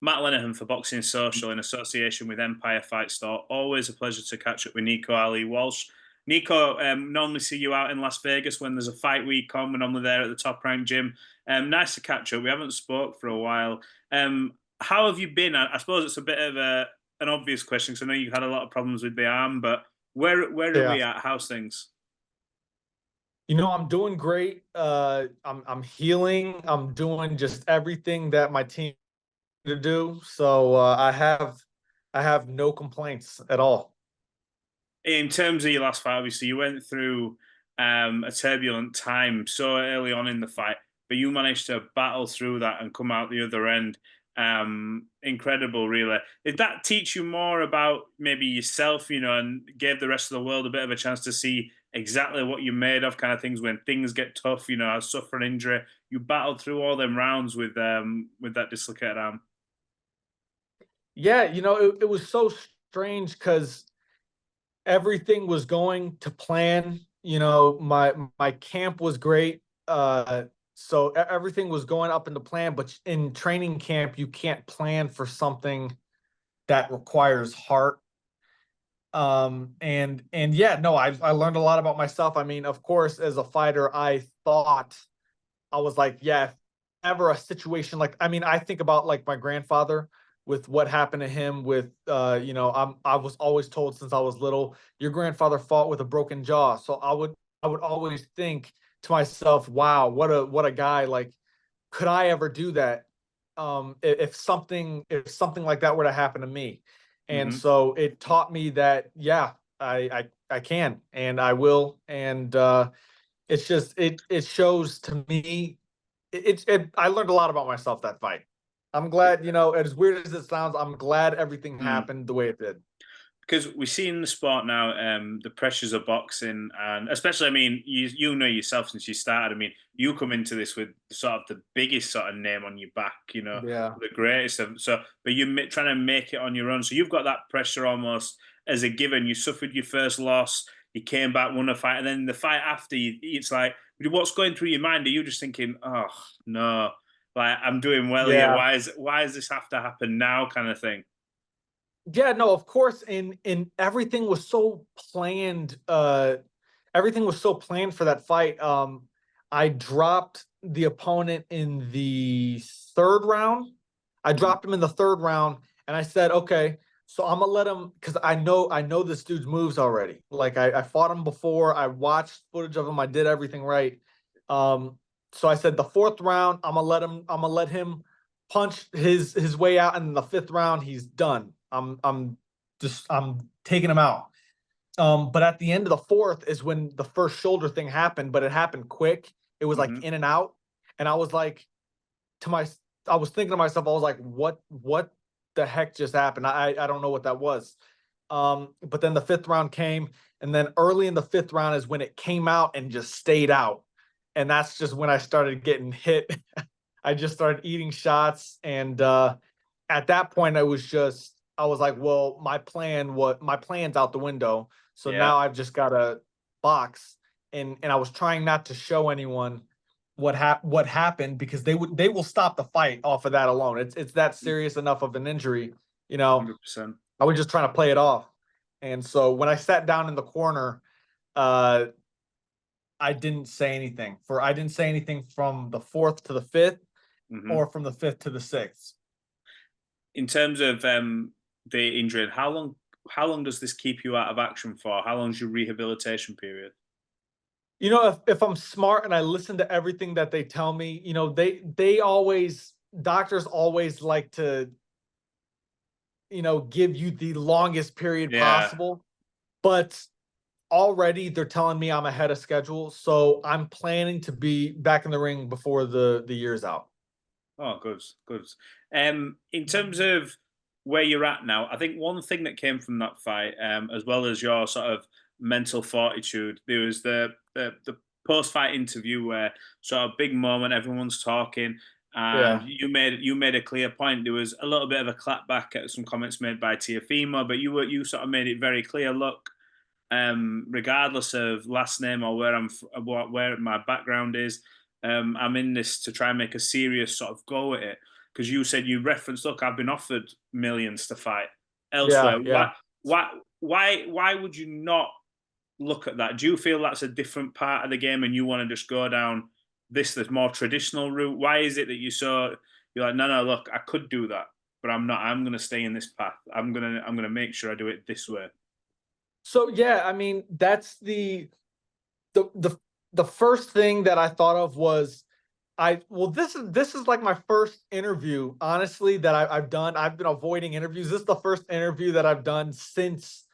Matt Lenihan for Boxing Social in association with Empire Fight Store. Always a pleasure to catch up with Nico Ali Walsh. Nico, normally see you out in Las Vegas when there's a fight week on. We're normally there at the Top Rank Gym. Nice to catch up. We haven't spoke for a while. How have you been? I suppose it's a bit of an obvious question because I know you had a lot of problems with the arm, but where are Yeah. we at? How's things? I'm doing great. I'm healing. I'm doing just everything that my team to do. So I have no complaints at all. In terms of your last fight, obviously you went through a turbulent time so early on in the fight, but you managed to battle through that and come out the other end. Incredible, really. Did that teach you more about maybe yourself, and gave the rest of the world a bit of a chance to see exactly what you're made of, kind of things when things get tough? I suffer an injury. You battled through all them rounds with that dislocated arm. Yeah, it was so strange because everything was going to plan. My camp was great. So everything was going up into plan, but in training camp, you can't plan for something that requires heart. And yeah, no, I learned a lot about myself. I mean, of course, as a fighter, I thought I was like, yeah, if ever a situation like, I mean, I think about like my grandfather with what happened to him with I was always told since I was little, your grandfather fought with a broken jaw. So I would always think to myself, wow, what a guy. Like, could I ever do that? If something like that were to happen to me. And Hmm. so it taught me that, yeah, I can and I will. And it's just it shows to me I learned a lot about myself that fight. I'm glad, as weird as it sounds, I'm glad everything happened the way it did. Because we see in the sport now the pressures of boxing, and especially, I mean, you know yourself since you started. I mean, you come into this with sort of the biggest sort of name on your back, Yeah. the greatest of. So, but you're trying to make it on your own. So you've got that pressure almost as a given. You suffered your first loss, you came back, won a fight, and then the fight after, it's like, what's going through your mind? Are you just thinking, oh no, like I'm doing well here. Yeah. Why does this have to happen now? Kind of thing. Yeah, no, of course, and everything was so planned. Everything was so planned for that fight. I dropped the opponent in the third round. I dropped him in the third round, and I said, okay, so I'm gonna let him because I know this dude's moves already. Like I fought him before. I watched footage of him. I did everything right. Um, so I said the fourth round, I'm gonna let him punch his way out, and in the fifth round, he's done. I'm taking him out. But at the end of the fourth is when the first shoulder thing happened, but it happened quick. It was like Hmm. in and out. And I was like, to my I was thinking to myself, I was like, what the heck just happened? I don't know what that was. But then the fifth round came, and then early in the fifth round is when it came out and just stayed out. And that's just when I started getting hit. I just started eating shots. And at that point, I was like, well, my plan's out the window. So Yeah. now I've just got to box. And I was trying not to show anyone what happened because they will stop the fight off of that alone. It's that serious enough of an injury, you know. 100%. I was just trying to play it off. And so when I sat down in the corner, uh I didn't say anything from the fourth to the fifth Hmm. or from the fifth to the sixth. In terms of the injury, how long does this keep you out of action for? How long's your rehabilitation period? If I'm smart and I listen to everything that they tell me, they always doctors always like to, give you the longest period Yeah. possible. But already they're telling me I'm ahead of schedule, so I'm planning to be back in the ring before the year's out. Oh, good, good. In terms of where you're at now, I think one thing that came from that fight, as well as your sort of mental fortitude, there was the post fight interview where sort of big moment, everyone's talking, and Yeah. you made a clear point. There was a little bit of a clapback at some comments made by Teofimo, but you sort of made it very clear. Look, regardless of last name or where my background is. I'm in this to try and make a serious sort of go at it. because you said you referenced, look, I've been offered millions to fight Yeah, elsewhere. yeah. Why would you not look at that? Do you feel that's a different part of the game and you want to just go down this more traditional route? Why is it that you're like, no, look, I could do that, but I'm not. I'm going to stay in this path. I'm gonna make sure I do it this way. So yeah, I mean, that's the the first thing that I thought of was this is like my first interview, honestly, that I've done. I've been avoiding interviews. This is the first interview that I've done since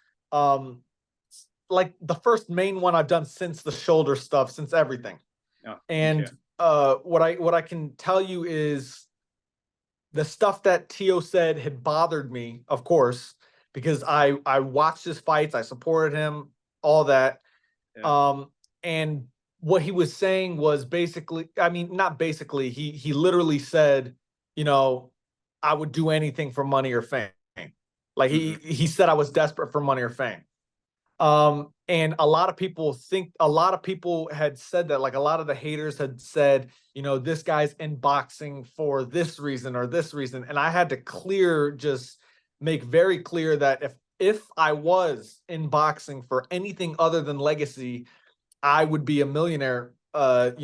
like the first main one I've done since the shoulder stuff, since everything. Oh, And okay. what I can tell you is the stuff that Tio said had bothered me, of course, because I watched his fights, I supported him, all that. Yeah. And what he was saying was basically, I mean, not basically, he literally said, you know, I would do anything for money or fame. Like he said I was desperate for money or fame. And a lot of people had said that, like a lot of the haters had said, you know, this guy's in boxing for this reason or this reason. And I had to just make very clear that if I was in boxing for anything other than legacy, I would be a millionaire, 4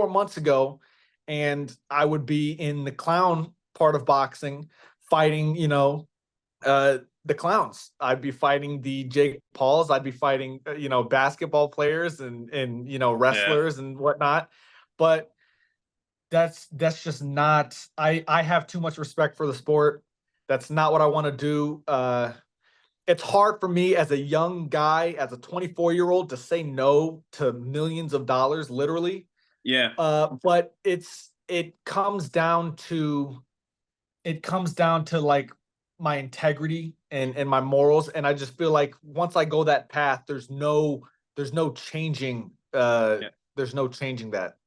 months ago, and I would be in the clown part of boxing, fighting, the clowns. I'd be fighting the Jake Pauls. I'd be fighting, basketball players and Yeah. wrestlers and whatnot. But that's just not. I have too much respect for the sport. That's not what I want to do. It's hard for me as a young guy, as a 24-year-old, to say no to millions of dollars, literally. Yeah. But it comes down to like my integrity and my morals. And I just feel like once I go that path, there's no changing Yeah. there's no changing that.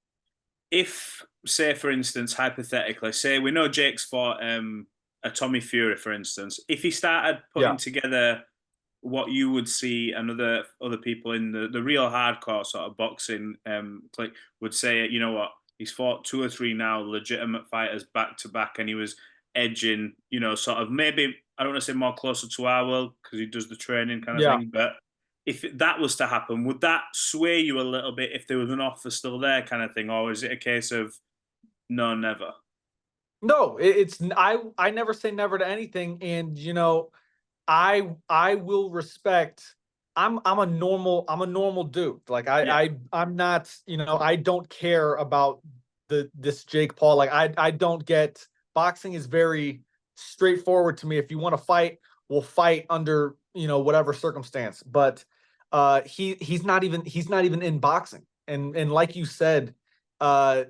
If, say, for instance, hypothetically, say we know Jake's fought a Tommy Fury, for instance, if he started putting Yeah. together what you would see and other people in the real hardcore sort of boxing clique would say, you know what, he's fought two or three now legitimate fighters back to back, and he was edging, sort of maybe, I don't want to say more closer to our world because he does the training kind of Yeah. thing, but if that was to happen, would that sway you a little bit if there was an offer still there kind of thing, or is it a case of no, never? No, I never say never to anything. And I will respect. I'm a normal dude. Like Yeah. I'm not, I don't care about this Jake Paul. Like I don't get. Boxing is very straightforward to me. If you want to fight, we'll fight under, whatever circumstance. But he's not even in boxing. And like you said, uh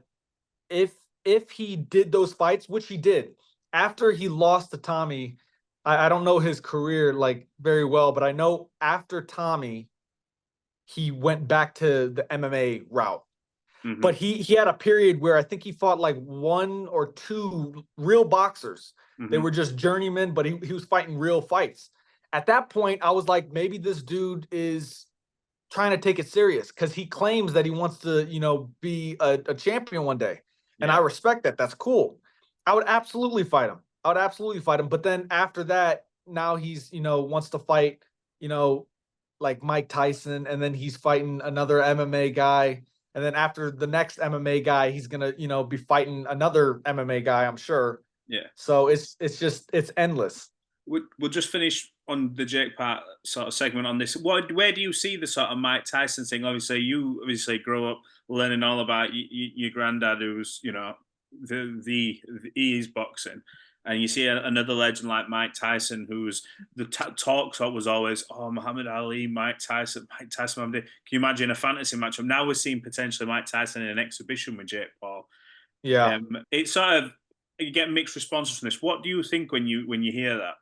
if he did those fights, which he did, after he lost to Tommy, I don't know his career like very well, but I know after Tommy, he went back to the MMA route. Hmm. But he had a period where I think he fought like one or two real boxers. They Hmm. were just journeymen, but he was fighting real fights. At that point, I was like, maybe this dude is trying to take it serious because he claims that he wants to, be a champion one day. And I Yeah. respect that. That's cool. I would absolutely fight him. I would absolutely fight him. But then after that, now he's, wants to fight, you know, like Mike Tyson, and then he's fighting another MMA guy. And then after the next MMA guy, he's gonna, be fighting another MMA guy, I'm sure. Yeah. So it's endless. We'll just finish on the Jake part sort of segment on this. Where do you see the sort of Mike Tyson thing? Obviously, you grow up learning all about your granddad, who's the he's boxing, and you see another legend like Mike Tyson, who's the talk was always, oh, Muhammad Ali, Mike Tyson, Muhammad Ali. Can you imagine a fantasy matchup? Now we're seeing potentially Mike Tyson in an exhibition with Jake Paul. Yeah. It's sort of, you get mixed responses from this. What do you think when you hear that?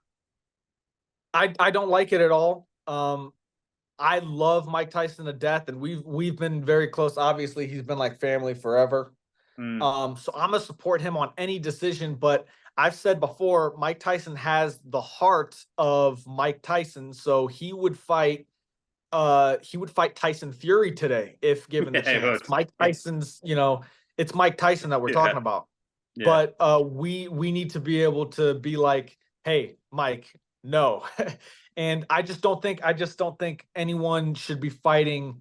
I don't like it at all. I love Mike Tyson to death, and we've been very close. Obviously, he's been like family forever. Mm. So I'm gonna support him on any decision. But I've said before, Mike Tyson has the heart of Mike Tyson, so he would fight Tyson Fury today if given the Yeah, it chance. would. Mike Tyson's, it's Mike Tyson that we're Yeah. talking about. Yeah. but we need to be able to be like, hey, Mike, no. And I just don't think anyone should be fighting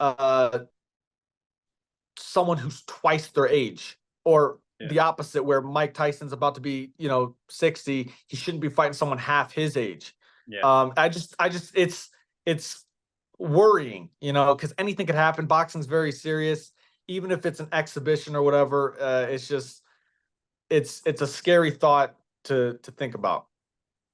uh someone who's twice their age, or Yeah. the opposite, where Mike Tyson's about to be, 60. He shouldn't be fighting someone half his age. Yeah. It's worrying, because anything could happen. Boxing's very serious, even if it's an exhibition or whatever. It's a scary thought to think about.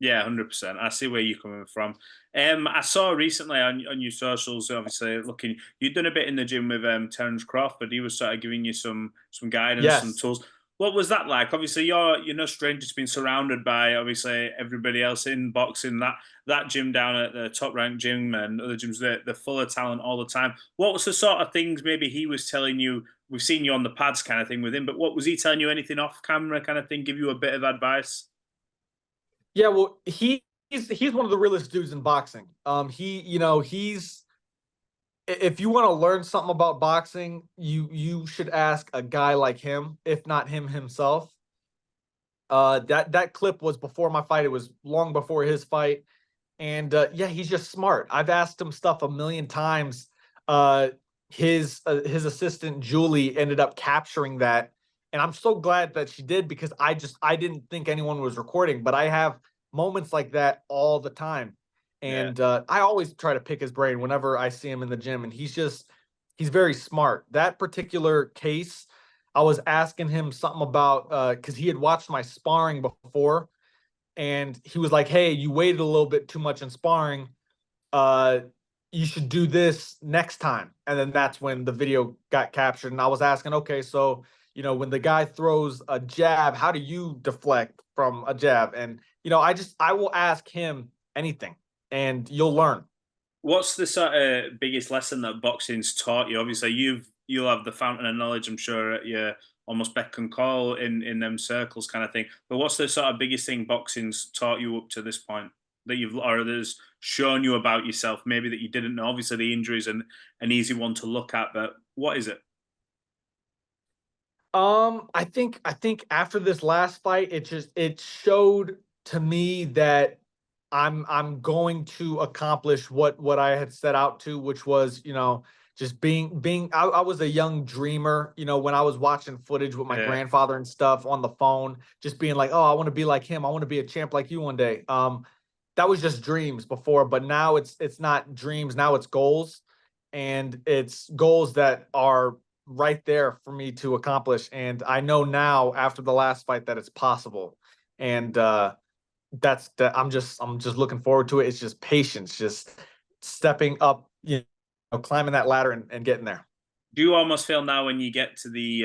Yeah, 100%. I see where you're coming from. I saw recently on your socials, obviously looking, you've done a bit in the gym with Terence Crawford. He was sort of giving you some guidance, some Yes. tools. What was that like? Obviously, you're no stranger to being surrounded by obviously everybody else in boxing. That gym down at the top ranked gym and other gyms, they're full of talent all the time. What was the sort of things maybe he was telling you? We've seen you on the pads kind of thing with him, but what was he telling you? Anything off camera kind of thing? Give you a bit of advice? Yeah, well, he's one of the realest dudes in boxing. He's if you want to learn something about boxing, you should ask a guy like him, if not him himself. That clip was before my fight. It was long before his fight, and yeah, he's just smart. I've asked him stuff a million times. Uh, his assistant Julie ended up capturing that, and I'm so glad that she did, because I didn't think anyone was recording, but I have moments like that all the time, Yeah. and I always try to pick his brain whenever I see him in the gym, and he's very smart. That particular case, I was asking him something about, because he had watched my sparring before, and he was like, "Hey, you waited a little bit too much in sparring. Uh, you should do this next time." And then that's when the video got captured. And I was asking, okay, so when the guy throws a jab, how do you deflect from a jab? And I will ask him anything, and you'll learn. What's the sort of biggest lesson that boxing's taught you? Obviously, you'll have the fountain of knowledge, I'm sure, at your almost beck and call in them circles, kind of thing. But what's the sort of biggest thing boxing's taught you up to this point that you've or that's shown you about yourself, maybe that you didn't know? Obviously, the injuries and an easy one to look at, but what is it? I think after this last fight, it showed to me that I'm going to accomplish what I had set out to, which was, just being I was a young dreamer, when I was watching footage with my Yeah, grandfather and stuff on the phone, just being like, oh, I want to be like him. I want to be a champ like you one day. That was just dreams before, but now it's not dreams. Now it's goals, and it's goals that are right there for me to accomplish. And I know now after the last fight that it's possible. And that's that I'm just looking forward to it. It's just patience, just stepping up, climbing that ladder and getting there. do you almost feel now when you get to the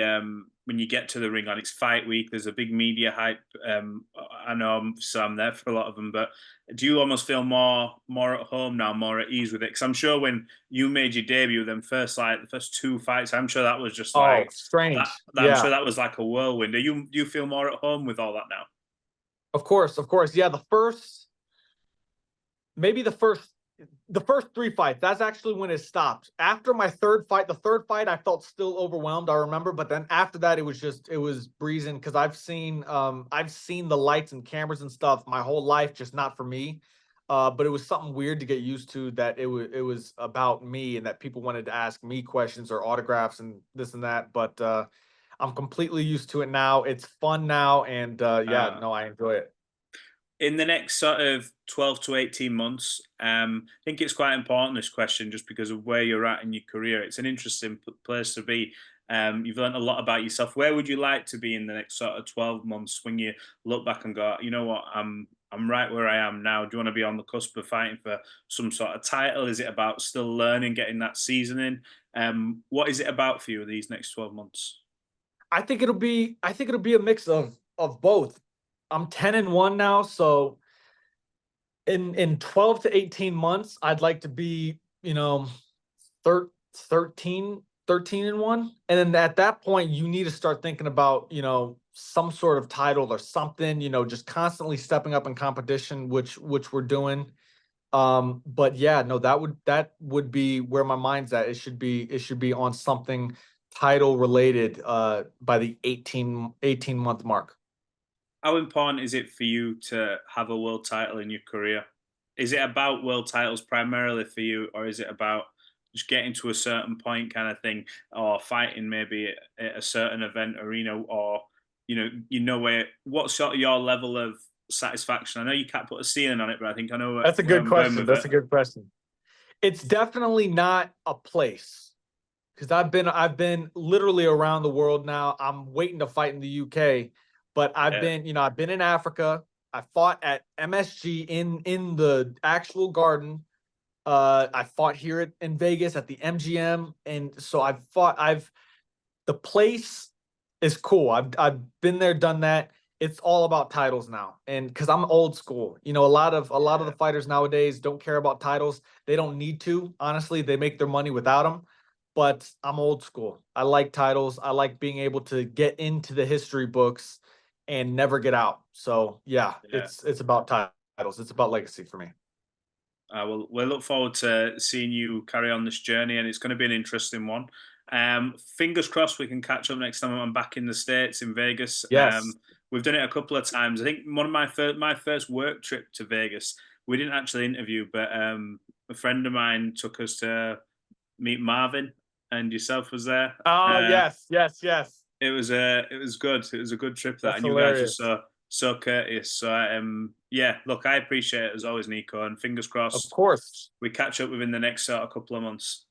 ring on its fight week, there's a big media hype. I know I'm there for a lot of them, but do you almost feel more at home now, more at ease with it? Because I'm sure when you made your debut, then first like the first two fights, I'm sure that was just Oh, like that. strange. I'm sure Yeah. that was like a whirlwind. Do you feel more at home with all that now? Of course, of course. Yeah, maybe the first three fights, that's actually when it stopped. After my third fight, the third fight, I felt still overwhelmed, I remember, but then after that, it was breezing, because I've seen the lights and cameras and stuff my whole life, just not for me. But it was something weird to get used to, that it was about me, and that people wanted to ask me questions or autographs and this and that. But I'm completely used to it now. It's fun now, and yeah, Uh, no, I enjoy it. in the next sort of 12 to 18 months, I think it's quite important, this question, just because of where you're at in your career. It's an interesting place to be. You've learned a lot about yourself. Where would you like to be in the next sort of 12 months when you look back and go, you know what, I'm right where I am now? Do you want to be on the cusp of fighting for some sort of title? Is it about still learning, getting that seasoning? What is it about for you these next 12 months? I think it'll be a mix of both. I'm 10-1 now, so in 12 to 18 months, I'd like to be, thir 13-1. And then at that point, you need to start thinking about, some sort of title or something, just constantly stepping up in competition, which we're doing. But yeah, no, that would be where my mind's at. It should be on something title related by the 18-month mark. How important is it for you to have a world title in your career? Is it about world titles primarily for you, or is it about just getting to a certain point kind of thing, or fighting maybe at a certain event arena, or where what's sort of your level of satisfaction? I know you can't put a ceiling on it, but I think I know That's a where good I'm going question. with That's it. a good question. It's definitely not a place, because I've been literally around the world now. I'm waiting to fight in the UK, but Yeah, I've been in Africa. I fought at MSG in the actual garden. I fought here in Vegas at the MGM, and so I've the place is cool. I've been there, done that. It's all about titles now. And because I'm old school, a lot of the fighters nowadays don't care about titles. They don't need to. Honestly, they make their money without them. But I'm old school. I like titles. I like being able to get into the history books and never get out. So yeah, yeah. it's about titles. It's about legacy for me. We'll look forward to seeing you carry on this journey, and it's going to be an interesting one. Fingers crossed we can catch up next time I'm back in the States in Vegas. Yes. We've done it a couple of times. I think one of my first work trip to Vegas, we didn't actually interview, but a friend of mine took us to meet Marvin, and yourself was there. Oh, yes, yes, yes. It was good. It was a good trip that, That's and you guys were hilarious. so courteous. So yeah, look, I appreciate it as always, Nico, and fingers Of crossed course. we catch up within the next sort of couple of months.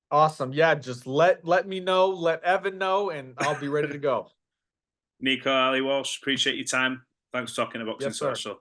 Awesome. Yeah, just let me know, let Evan know, and I'll be ready to go. Nico Ali Walsh, appreciate your time. Thanks for talking to Boxing Yes, sir. Social.